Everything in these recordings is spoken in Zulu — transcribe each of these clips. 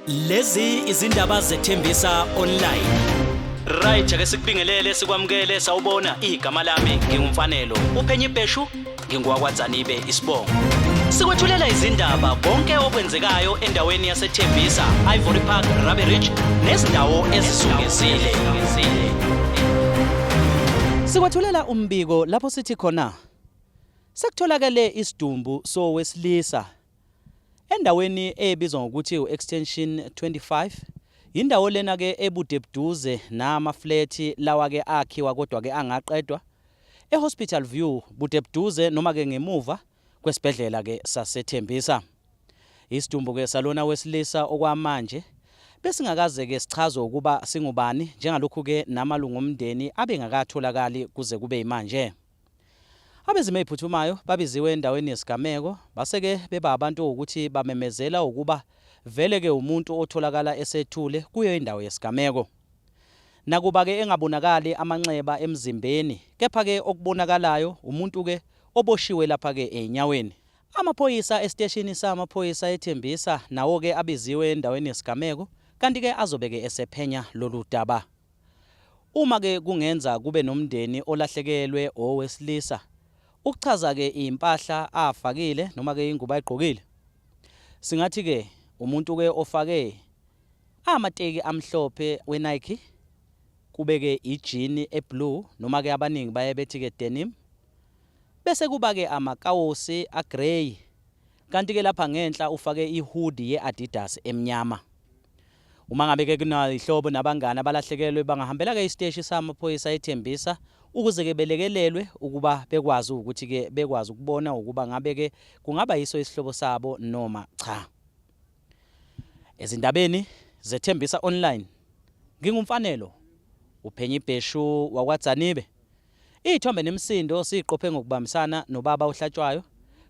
Lezi izindaba zethembisa online. Right ake sikubingelele sikwamukele sawubona igama lami ngingumfanelo. Uphenye ibheshu ngingowakwaZanibe isibongo. Sikwethulela izindaba konke okwenzekayo endaweni yaseThembisa, Ivory Park, Rabe Ridge nezindawo ezisungezile. Sikwethulela umbiko lapho sithi khona sekutholakale isidumbu sowesilisa endaweni ebizwa ngokuthi uExtension 25. Indawo lena ke ebudebuduze namafleti lawa ke akhiwa kodwa ke angaqedwa eHospital View budebuduze noma ke ngemuva kwesibhedlela ke saseThembisa. Isidumbu ke salona wesilisa okwamanje besingakaze ke sichazwe ukuba singubani njengalokhu ke namalungu omndeni abengakatholakali kuze kube manje. Abezimo eziphuthumayo babiziwe endaweni yesigameko base ke beba abantu ukuthi bamemezela ukuba vele ke umuntu otholakala esethule kuyo indawo yesigameko. Nakuba ke engabonakali amanxeba emzimbeni, kepha ke okubonakalayo umuntu ke oboshiwe lapha ke enyaweni. Amaphoyisa esiteshini samaphoyisa eThembisa nawo ke abiziwe endaweni yesigameko kanti ke azobe ke esephenya lolu daba. Uma ke kungenza kube nomndeni olahlekelwe owesilisa, ukuchaza ke impahla afakile noma ke ingubo ayigqokile, singathi ke umuntu ke ofake amateki amhlophe weNike, kube ke ijini eblue noma ke abaningi baye bethi ke denim, bese kuba ke amakawosi agrey, kanti ke lapha ngenhla ufake ihoodie yeAdidas emnyama. Uma ngabe ke kuna ihlobo nabangani abalahlekelwe bangahambela ke isiteshi samaphoyisa eThembisa ukuze ke belekelelwe ukuba bekwazi ukuthi ke bekwazi ukubona ukuba ngabe ke kungaba yiso isihlobo sabo noma cha. Ezindabeni zethembisa online ngingumfanelo uphenye ibheshu wakwaZanibe. Ithombe nemsindo siqophe ngokubambisana nobaba ohlatshwayo,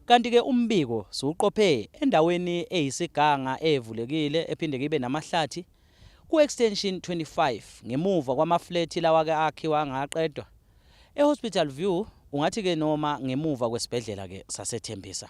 kanti ke umbiko siuqophe endaweni eyisiganga evulekile ephinde kibe namahlathi kuExtension 25 ngemuva kwamafleti lawa ke akhiwa angaqedwa eHospital View, ungathi ke noma ngemuva kwesibhedlela ke saseThembisa.